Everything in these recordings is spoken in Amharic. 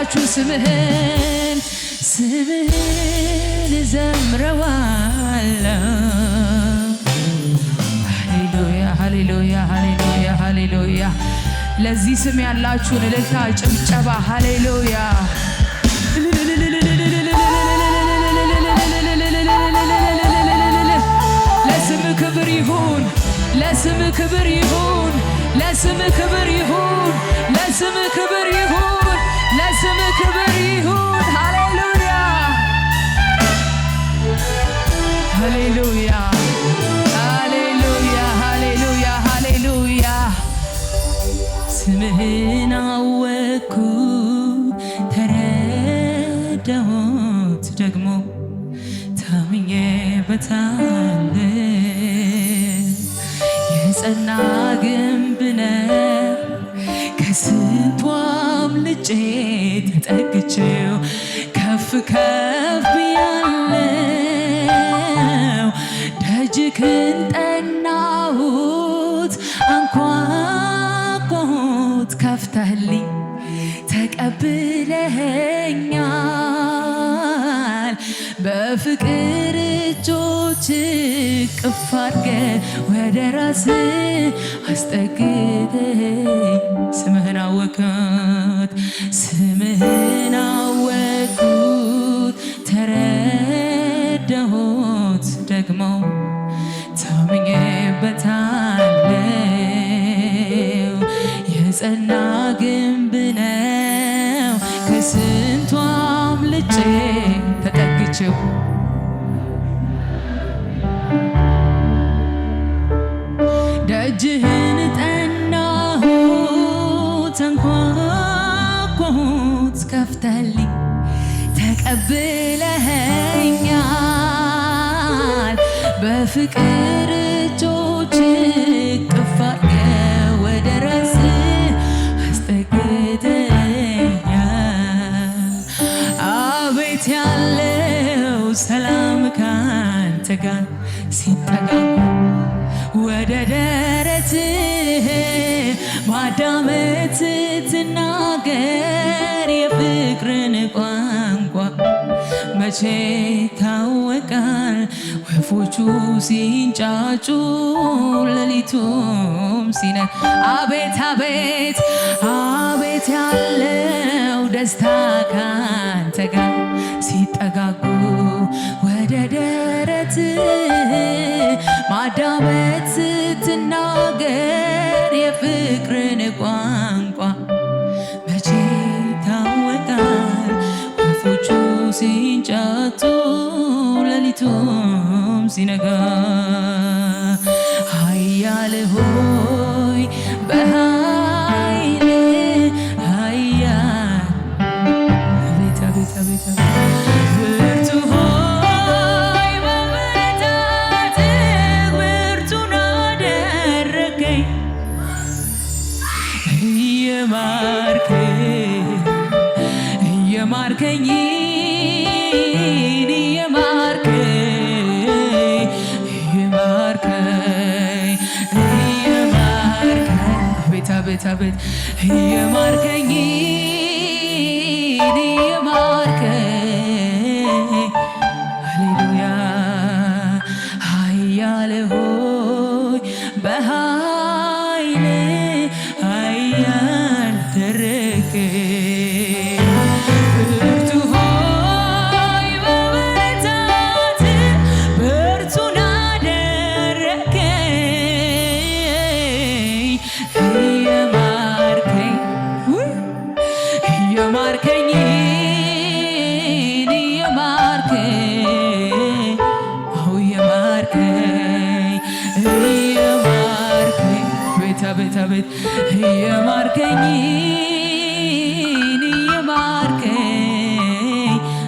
ያላችሁ ስምህን እዘምረዋለሁ። ሃሌሉያ ሃሌሉያ ሃሌሉያ ሃሌሉያ። ለዚህ ስም ያላችሁን እልልታ ጭብጨባ ሃሌሉያ። ለስም ክብር ይሁን፣ ለስም ክብር ይሁን፣ ለስም ክብር ይሁን፣ ለስም ክብር ይሁን፣ ለስም ክብር ይሁን። ሃሌሉያ ሃሌሉያ ሃሌሉያ ሃሌሉያ ሃሌሉያ። ስምህን አወኩ ተረዳሁት ደግሞ ታምኜበታለሁ። የጸና ግንብ ነው ከስንቱ አምልጬ ተጠግቼው ከፍ ከፍ ብያለሁ። ደጅህን ጠናሁት አንኳኳሁት ከፍተህልኝ ተቀብለኸኛል። በፍቅር እጆች እቅፍ አድርገህ ወደ ራስህ አስጠግተኸኝ ስምህን አወቅሁት ስምህን አወቅሁት ተረዳሁት ደግሞ ታምኜበታለሁ። የጸና ግንብ ነው ከስንቱ አምልጬ ተጠግቼው ደጅህን ጠናሁት አንኳኳሁት ከፍተህልኝ ተቀብለኸኛል። በፍቅር እጆች እቅፍ አድርገህ ወደ ራስህ አስጠግተኸኛል። አቤት ያለው ሰላም ካንተ ጋር ሲጠጋጉ ወደ ደረትህ ማዳመጥ ስትናገር የፍቅርን ቋንቋ መቼ ታወቃል። ወፎቹ ሲንጫጩ ሌሊቱም ሲነግ አቤት አቤት አቤት ያለው ደስታ ካንተ ጋር ሲጠጋጉ ወደ ደረትህ ማዳመጥ ስትናገር የፍቅርን ቋንቋ መቼ ታወቃል። ወፎቹ ሲንጫጩ ሌሊቱም ሲነጋ ኃያል ሆይ በኃይል ኃያል አቤት አቤት አቤት ብርቱ ሆይ በብርታትህ ብርቱን አደረገኝ እየማርከኝ አቤት አቤት እየማርከኝ ሃሌሉያ ኃያል ሆይ በኃይል ኃያል አደረገኝ ብርቱ ሆይ በብርታትህ ብርቱን አደረገኝ ቤት ቤት እየማርከኝ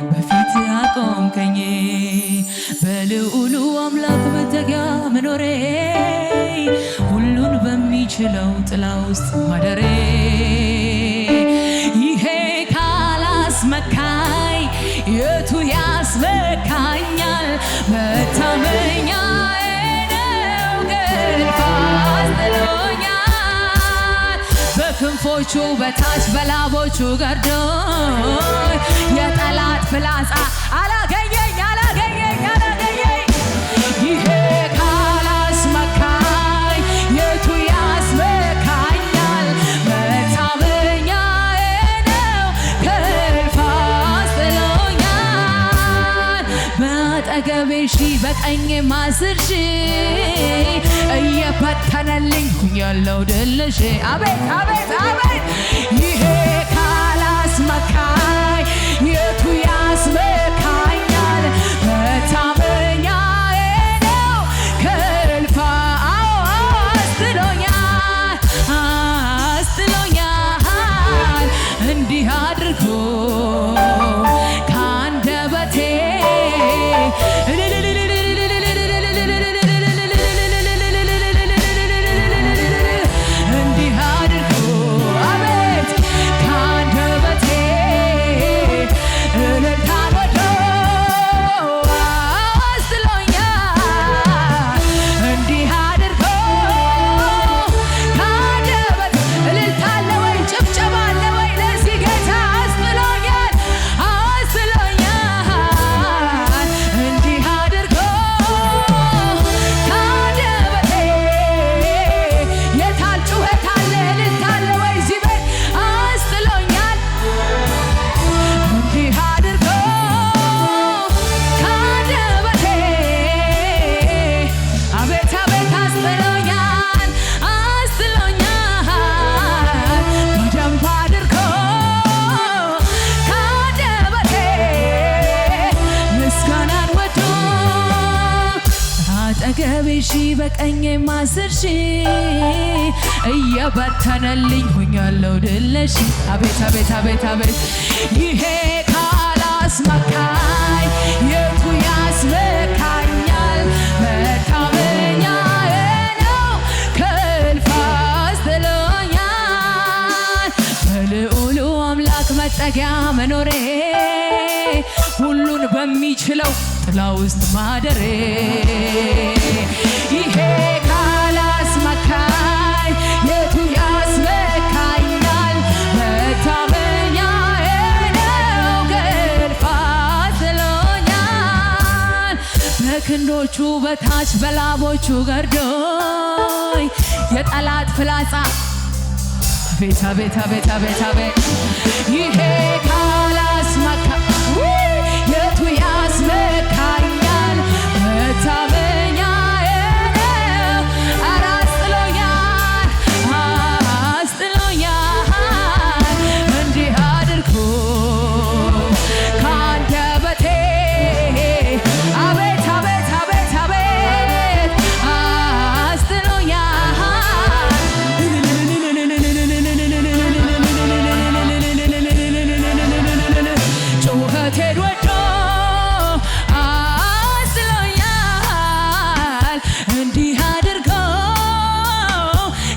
በፊት አቆምከኝ በልዑሉ አምላክ መጠጊያ መኖሬ ሁሉን በሚችለው ጥላ ውስጥ ማደሬ ይሄ ካላስመካኝ የቱ ያስመካኛል? መታመኛዬ ነው ግርፋ አስጥሎኛል በክንፎቹ በታች በላቦቹ ጋርዶ ባጠገቤ ሺህ በቀኜም 10 ሺህ እየፈተነልኝ ሁኛለሁ ድልሽ። አቤት አቤት አቤት ይሄ ካላስመካኝ የቱ ያስመካኛል? መታመኛዬ ነው ከእልፍ አስጥሎኛል አስጥሎኛል እንዲህ አድርጎ ከአንደበቴ እንዲህ አድርጎ አቤት ከአንደበቴ እልልታን ወዶ አስጥሎኛል እንዲህ አድርጎ ከአንደበቴ እልልታ አለ ወይ ጭብጨባ አለ ወይ ለዚህ ጌታ? አስጥሎኛል አስጥሎኛል እንዲህ አድርጎ ከአንደበቴ የታል ጩኸት አለ እልልታ አለ ወይ እዚህ ቤት? አስጥሎኛል እንዲህ አድርጎ ከአንደበቴ አቤት አቤት አስጥሎኛል አስጥሎኛል በደንብ አድርጎ ከአንደበቴ ምስጋናን ወዶ አጠገቤ ሺህ በቀኜም 10 ሺህ እየበተነልኝ ሆኛለሁ ድለሽ። አቤት አቤት አቤት አቤት ይሄ ካላስመካኝ የቱ ያስመካኛል? መታመኛዬ ነው ከእልፍ አስጥሎኛል በልዑሉ አምላክ መጠጊያ መኖሬ ሁሉን በሚችለው ጥላ ውስጥ ማደሬ ይሄ ካላስመካኝ የቱ ያስመካኛል? መታመኛዬ ነው ከእልፍ አስጥሎኛል በክንዶቹ በታች በላቦቹ ገርዶኝ የጠላት ፍላጻ አቤት አቤት አቤት አቤት አቤት ይሄ ካላስመካ የቱ ያስመካኛል? መታመኛዬ ነው ኧረ አስጥሎኛል አስጥሎኛል እንዲህ አድርጎ ከአንደበቴ አቤት አቤት አቤት አቤት አስጥሎኛል ጩኸቴን ወዶ አስጥሎኛል እንዲህ አድርጎ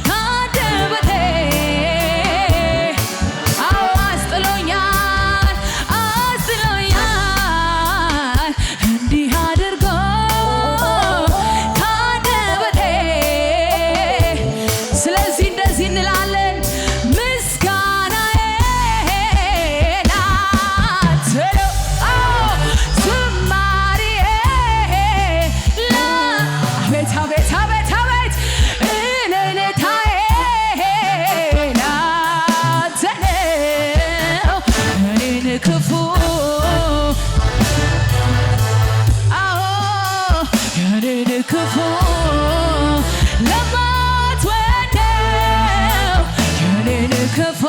ከአንደበቴ አዎ አስጥሎኛል አስጥሎኛል እንዲህ አድርጎ ከአንደበቴ። ስለዚህ እንደዚህ እንላለን ምስጋናዬ ላንተ ነው ዝማሬዬ አቤት አቤት አቤት አቤት እልልታዬ ላንተ ነው እኔን ክፉ አዎ የኔን ክፉ ለማትወደው የኔን ክፉ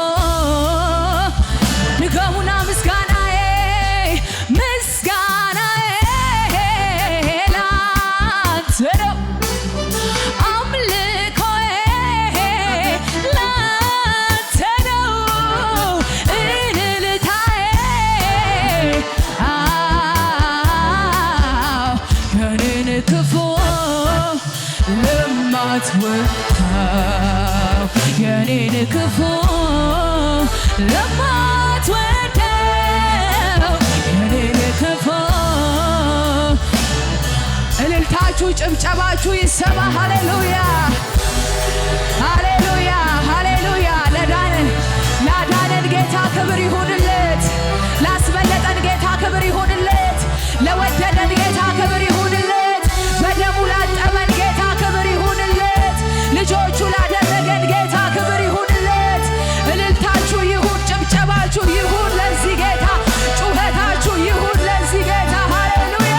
ድገሙና ምስጋናዬ ምስጋናዬ ላንተ ነው አምልኮዬ ላንተ ነው እልልታዬ አዎ የኔን ክፉ ለማትወደው የኔን ክፉ ለማትወደው የኔን ክፉ እልልታችሁ ጭብጨባችሁ ይሰማ። ሃሌሉያ ሃሌሉያ ሃሌሉያ ላዳነን ጌታ ክብር ይሁንለት። ላስበለጠን ጌታ ክብር ይሁንለት። ለወደደን ጌታ ክብር ይሁንለት። በደሙ ላጠበን ጌታ ክብር ይሁንለት። ልጆቹ ላደረገን ጌታ ክብር ይሁንለት። እልልታችሁ ይሁን፣ ጭብጨባችሁ ይሁን ለዚህ ጌታ፣ ጩኸታችሁ ይሁን ለዚህ ጌታ። ሃሌሉያ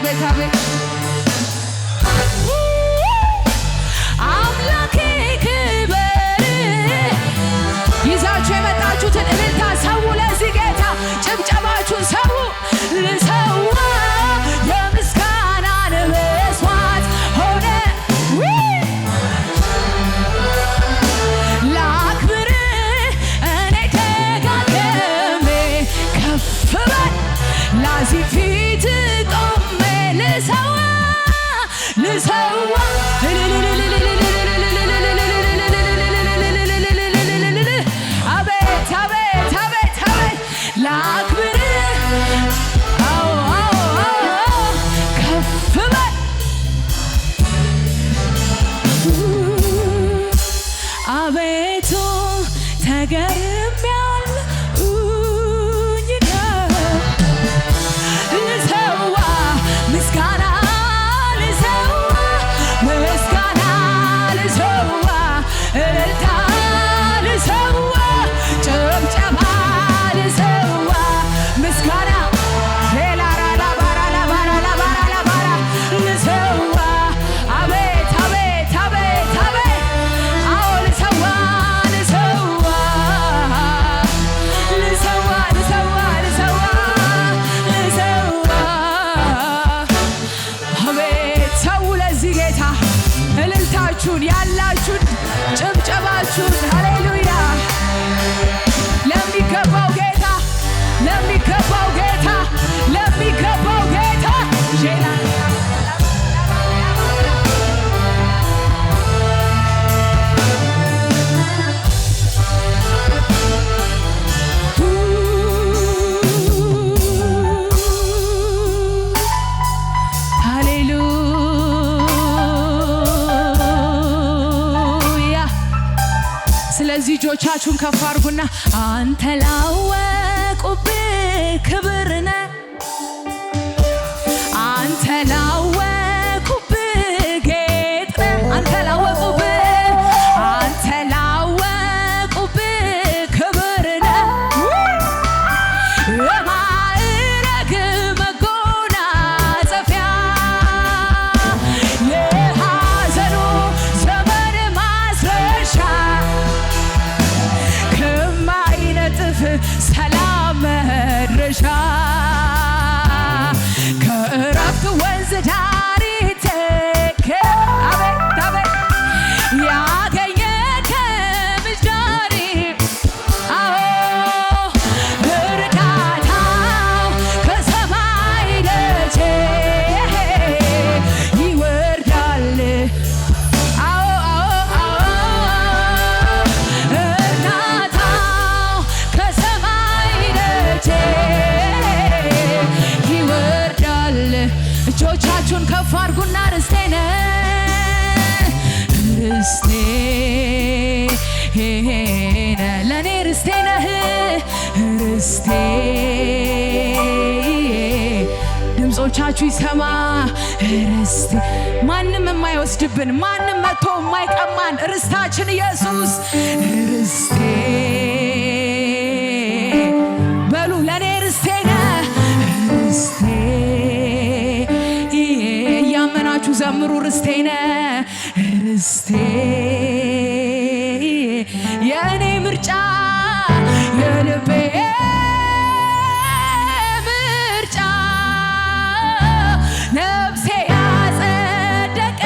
አቤት አቤት አምላኬ ክበር ይዛችሁ የመጣችሁትን እልልታ ሰው ለዚህ ጌታ ጭብጨባችሁን ሰው ልሰዋ የምስጋናን መስዋዕት ሆነ ላክብር እኔ ደጋግሜ ከፍ በል ላዚህ ፊት ቆሜ ልሰዋ አቤት አቤት አቤት አቤት ላክብር ከፍ በል አቤቱ ተገርሜያለሁኝ ልሰዋ ምስጋና ምስጋና ልሰዋ እልልታ ልሰዋ ጭብጨባ ልሰዋ ምስጋና ላባራ ልሰዋ አቤት አቤት አቤት አቤት አዎ ልሰዋ ልሰዋ ልሰዋ ልሰዋ ልሰዋ ልሰዋ አቤት ሰው ለዚህ ጌታ እልልታችሁን ያላችሁን ጭብጨባችሁን ሃሌሉያ ለሚገባው ጌታ ለሚገባው ጌታ ለሚገባው ጌታ ስለዚህ እጆቻችሁን ከፍ አድርጉና አንተ ላወቁብህ ክብር ነህ አንተ ላወቁብህ ጌጥ ነህ አንተ ላወቁብህ ክብር ነህ የማዕረግ መጎናጸፊያ የሐዘኑ ዘመን ማስረሻ ከማይነጥፍ ሰላም መድረሻ ከእረፍት ወንዝ ዳር አቤት አቤት ያገኘ ከምንጭ ዳር አዎ እርዳታው ከሰማይ ደጅ ይወርዳል አዎ አዎ እርዳታው ከሰማይ ደጅ ይወርዳል እጆቻችሁን ከፍ አድርጉና ርስቴ ነህ ርስቴ ለእኔ ርስቴ ነህ ርስቴ ድምፆቻችሁ ይሰማ ርስቴ ማንም የማይወስድብን ማንም መጥቶ የማይቀማን ርስታችን ኢየሱስ ርስቴ በሉ ለእኔ ርስቴ ነህ ርስቴ እያመናችሁ ዘምሩ ርስቴ ነህ ርስቴ የእኔ ምርጫ የልቤ ምርጫ ነፍሴ ያጸደቀ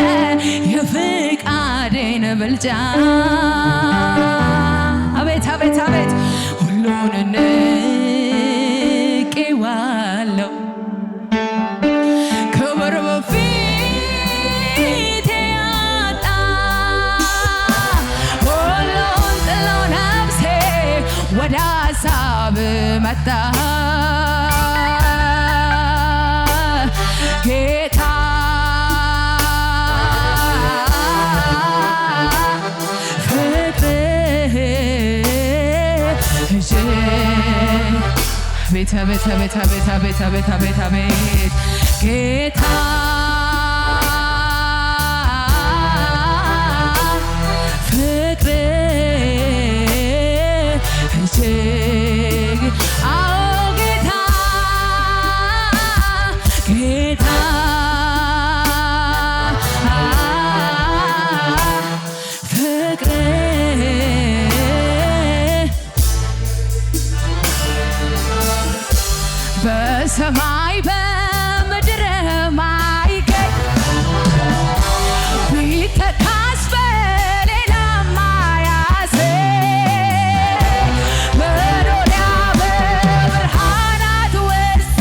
የፍቃዴን ብልጫ አቤት አቤት አቤት ሁሉን ንቄዋለሁ ክብር በፊቴ ያጣ ሁሉን ጥሎ ነፍሴ ወደ ሀሳብ መጣ ጌታ ፍቅርህ ቤት ቤት ቤት ቤት ቤት ቤት ቤት ቤት ጌታ ፍቅርህ እጅግ አዎ ጌታ ጌታ በሰማይ በምድር ማይገኝ ቢተካስ በሌላ ማያሰኝ መኖሪያ በብርሃናት ውስጥ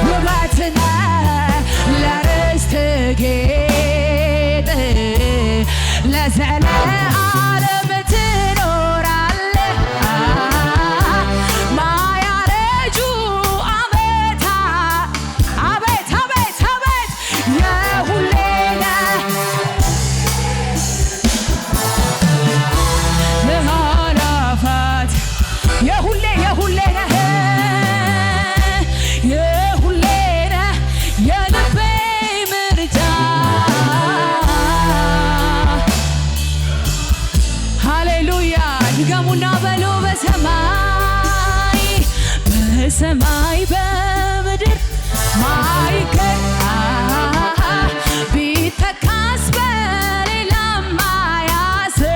ውበትነ ለርስት ጌጥ ለዘለዓለም ትኖራለህ ማያረጁ ዓመታት አቤት አቤት አቤት የሁሌ ነህ ለአላፋት የሁሌ ነህ የሁሌ ነህ የልቤ ምርጫ ሃሌሉያ ድገሙና በሉ በሰማይ በምድር ማይገኝ ቢተካስ በሌላ ማያሰኝ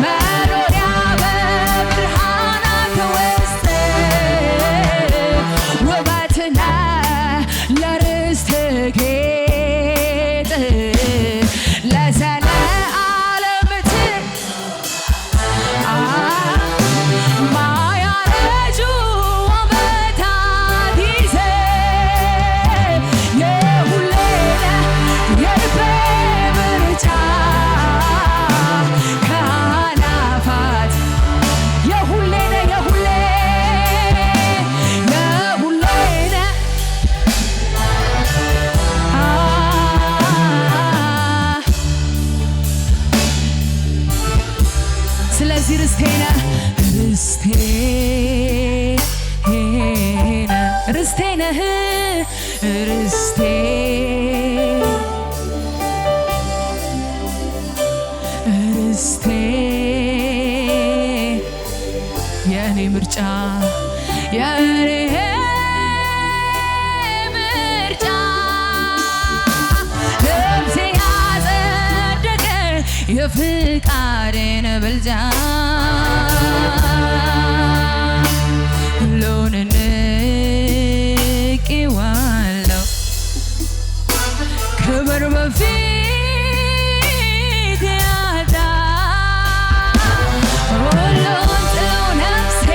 መኖሪያ በብርሃናት ውስጥ ውበትነ ለርስት ጌጥ ለዘለዓለም ማያረጁ ዓመታት ይዘህ የሁሌ ነህ የልቤ ምርጫ ከአላፋት የሁሌ ነህ የሁሌ ነህ ስለዚህ ርስቴ ነህ ርስቴ ነህ ርስቴ ርስቴ የኔ ምርጫ የኔ ምርጫ ልብሴ ያጸደቀ የፍቃዴን ብልጫ ሁሉን ንቄዋለሁ ክብር በፊት ያጣ ሁሉን ጥሎ ነፍሴ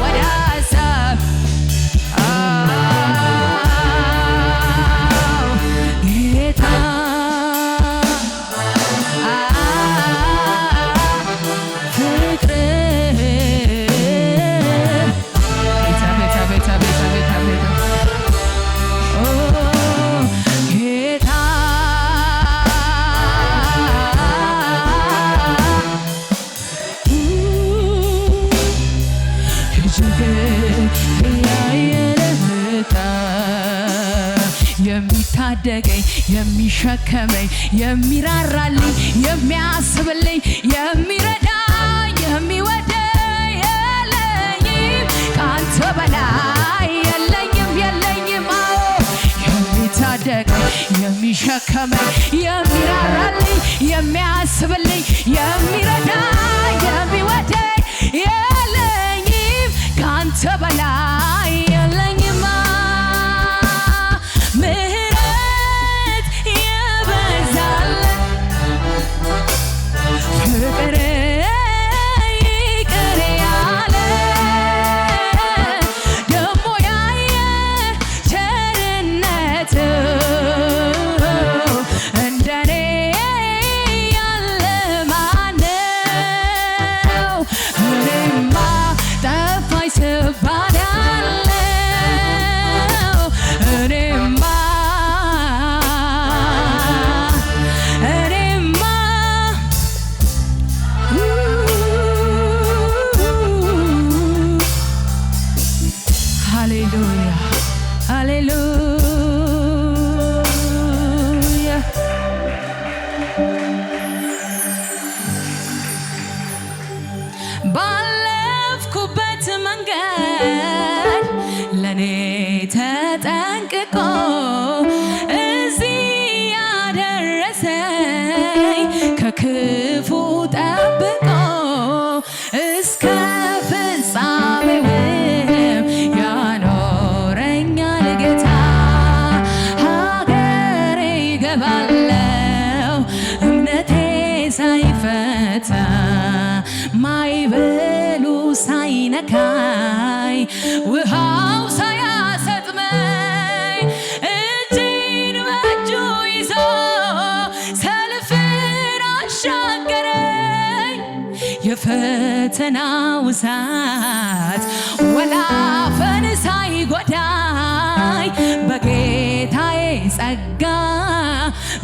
ወደ ሀሳብ ጌታ የሚታደገኝ የሚሸከመኝ የሚራራልኝ የሚያስብልኝ የሚረዳኝ የሚወደኝ የለኝም ካንተ በላይ የለኝም አዎ የሚታደገኝ የሚሸከመኝ የሚራራልኝ የሚያስብልኝ የሚረዳኝ የሚወደኝ የለኝም ካንተ በላይ የለኝም ምህረት የበዛለት ፍቅር ይቅር ያለ ደሞ ያየ ቸርነት እንደኔ ያለ ማነው? እኔማ ጠፋኝ ስባል ያለው እኔማ ሃሌሉያ ሃሌሉያ ባለፍኩበት መንገድ ለኔ ተጠንቅቆ እዚህ ያደረሰኝ ከክፉ ጠብቆ እስከ ፍጻሜው በረታ ማይበሉ ሳይነካኝ ውሃው ሳያሰጥመኝ እጄን በእጁ ይዞ ሰልፍን አሻገረኝ የፈተናው እሳት ወላፈን ሳይጎዳኝ በጌታዬ ጸጋ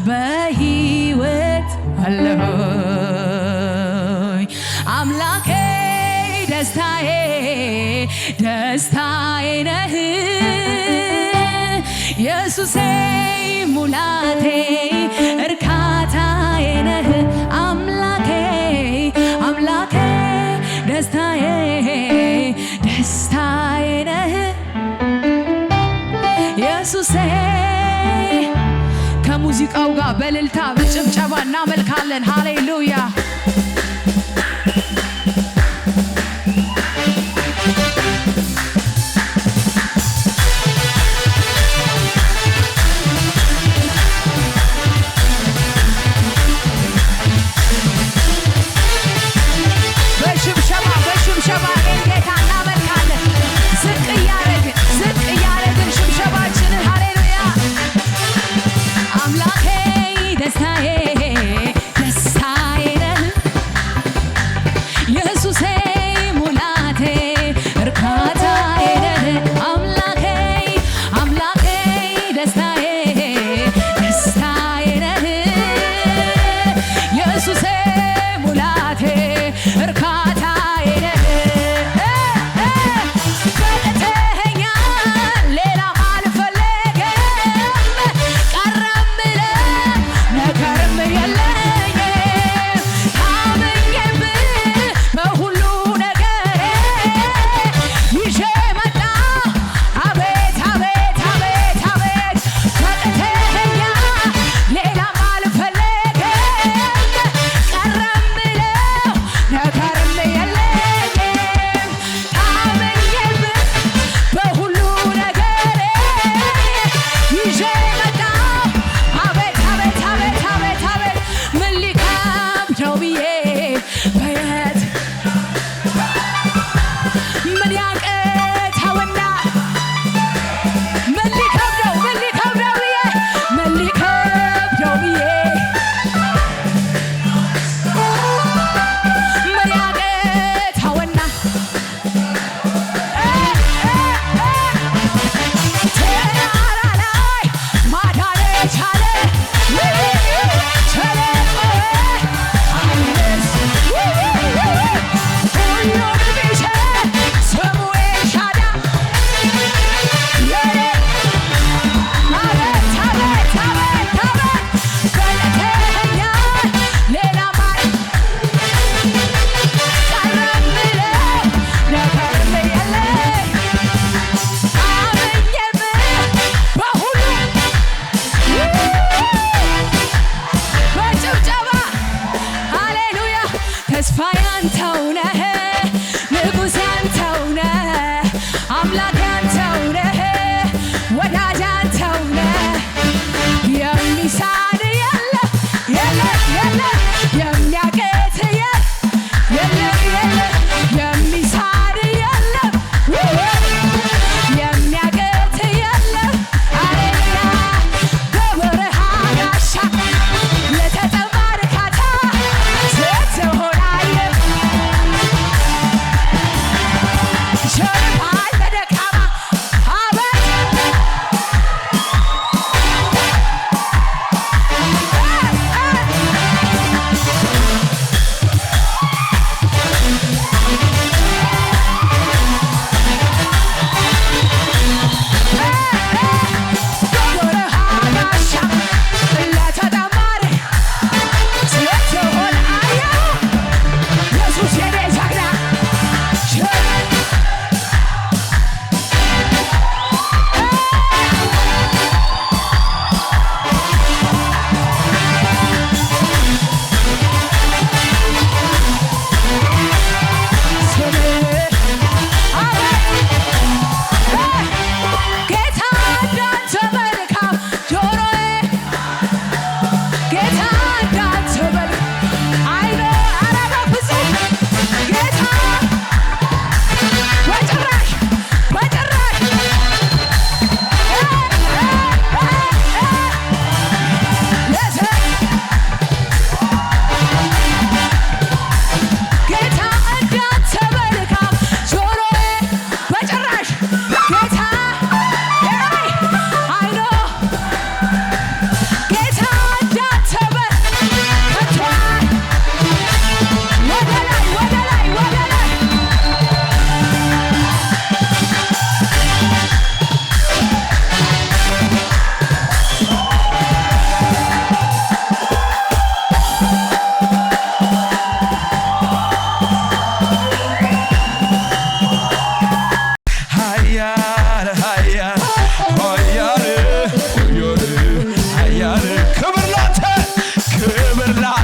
በሕይወት አለሁኝ አምላኬ ደስታዬ ደስታዬ ነህ ኢየሱሴ ሙላቴ እርካታዬ ነህ አምላኬ አምላኬ ደስታዬ ደስታዬ ነህ ኢየሱሴ ከሙዚቃው ጋር በእልልታ በጭብጨባ እናመልካለን ሃሌሉያ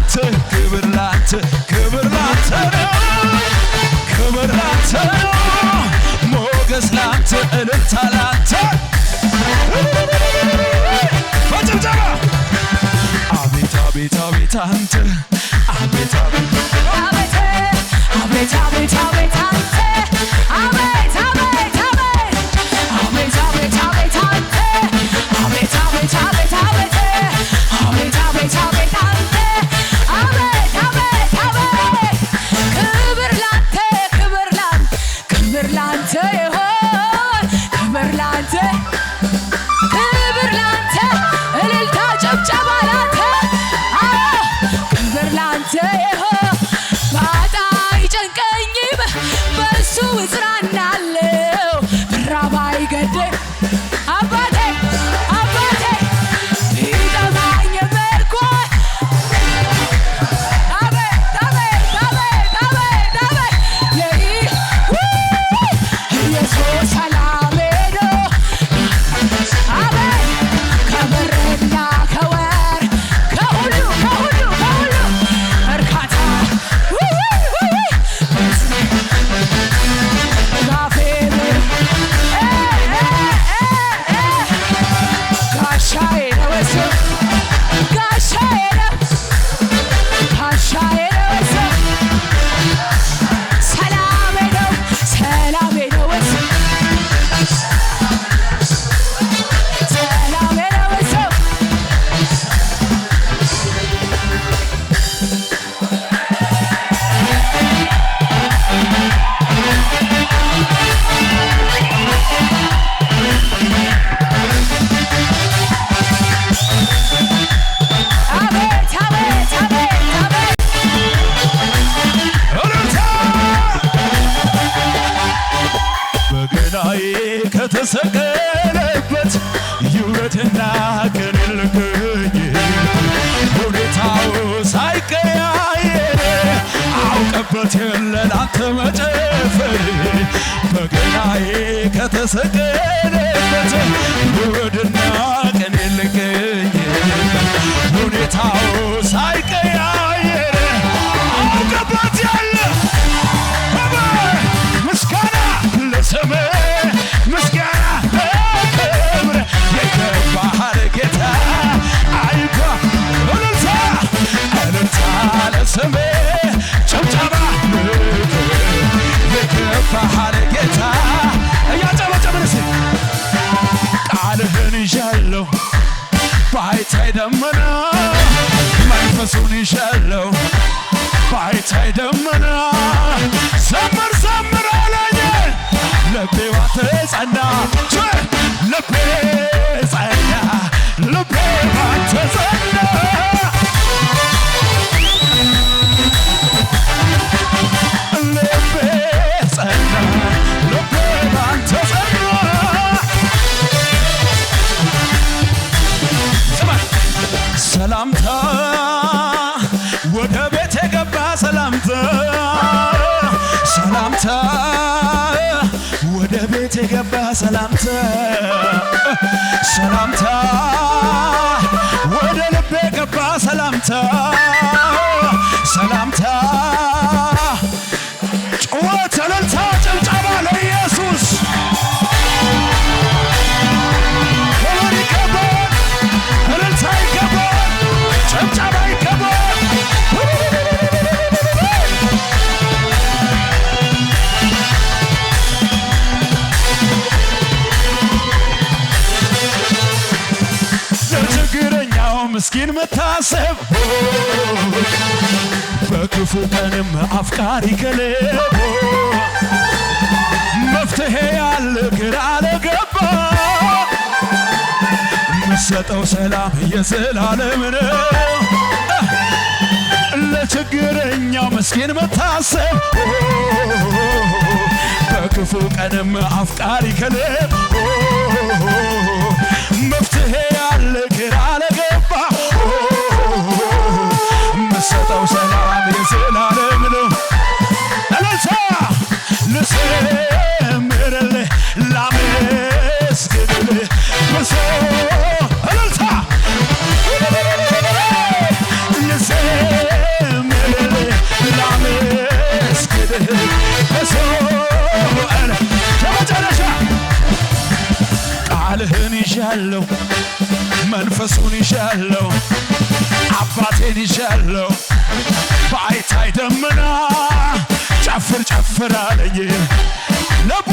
ላንተ ክብር ላንተ ክብር ላንተ ነው ክብር ላንተ ነው ሞገስ ላንተ እልልታ ላንተ በጭብጨባ አቤት አቤት አቤት አንተ አቤት አቤት አቤት አቤት አቤት አቤት አንተ አቤት አቤት አቤት አቤት አቤት አንተ አቤት አቤት አቤት አቤት አቤት አቤት አቤት አንተ አቤት አቤት አቤት ክብር ላንተ ክብር ላንተ ክብር ላንተ ይሆን ክብር ላንተ ክብር ላንተ እልልታ ጭብጨባ ላንተ ክብር ላንተ ይሆን ባጣ አይጨንቀኝም በእሱ እጽናናለሁ ብራብ አይገድም አባቴ አባቴ ቢጠማኝ መልኳ አቤት አቤት አቤት አቤት አቤት ኢየሱስ ሰላሜ ነው አቤት ከብርና ከወርቅ ከሁሉ ከሁሉ ከሁሉ እርካታ ዛፌ ጋሻዬ ነው እሱ ጋሻዬ ነው ጋሻዬ ነው እሱ ሰላሜ ነው ሰላሜ ነው እሱ ሰላሜ ነው እሱ አቤት አቤት አቤት አቤት እልልታ በገናዬ ከተሰቀለበት ይውረድና ቀን ልገኝ ሁኔታው ሳይቀያየር አውቀበት የለ ላንተ መጨፈር በገናዬ ከተሰቀለበት ይውረድና ቀን ልገኝ ሁኔታው ሳይቀያየር አውቀበት የለ ምስጋና ለስምህ ምስጋና ለክብር ይገባሃል ጌታ አይባ እልልታ እልልታ ለስምህ ጭብጨባ ይገባሃል ጌታ እያጨበጨብን እስኪ ቃልህን ይዣለሁ ባይታይ ደመና መንፈሱን ይዣለሁ ባይታይ ደመና ዘምር ዘምር አለኝ ልቤ ባንተ ጸና ልቤ ጸና ልቤ ባንተ ጸና ልቤ ጸና ልቤ ባንተ ጸና ሰላምታ ወደ ቤት የገባ ሰላምታ ሰላምታ ወደ ቤት የገባ ሰላምታ ሰላምታ ወደ ልቤ የገባ ሰላምታ ሰላምታ ጩኸት እልልታ ጭብጨባ ለኢየሱስ ክብር ይገባል እልልታ ይገባል ጭብጨባ ይገባል ለችግረኛው ምስኪን መታሰብ በክፉ ቀንም አፍቃሪ ከልብ መፍትሄ ያለ ግራ ለገባ ምሰጠው ሰላም የዘላለም ነው ለችግረኛው ምስኪን መታሰብ በክፉ ቀንም አፍቃሪ ከልብ መፍትሄ ያለ ግራ ለገባ ምሰጠው ሰላም የዘላለም ነው እልልታ ልዘምርልህ ላመስግንልህ ብሶ እልልታ ልዘምርልህ ይሻለው መንፈሱን ይሻለው አባቴን ይሻለው ባይታይ ደመና ጨፍር ጨፍር አለኝ ለቦ